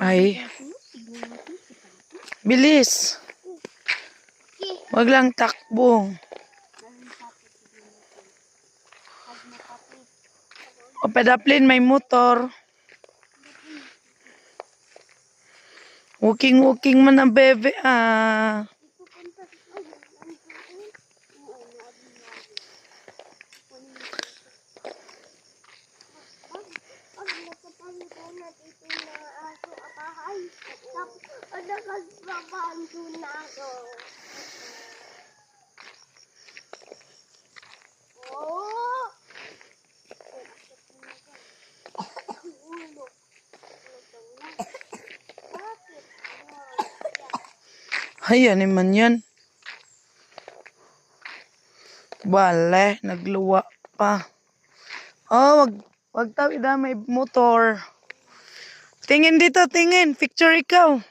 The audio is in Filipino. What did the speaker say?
Ay, bilis. Wag lang takbo. O pedaplin may motor. Walking man ang bebe ah. Ay, ano man yan? Bale, nagluwa pa. Oh, wag tawid may motor. Tingin dito, tingin. Picture ikaw.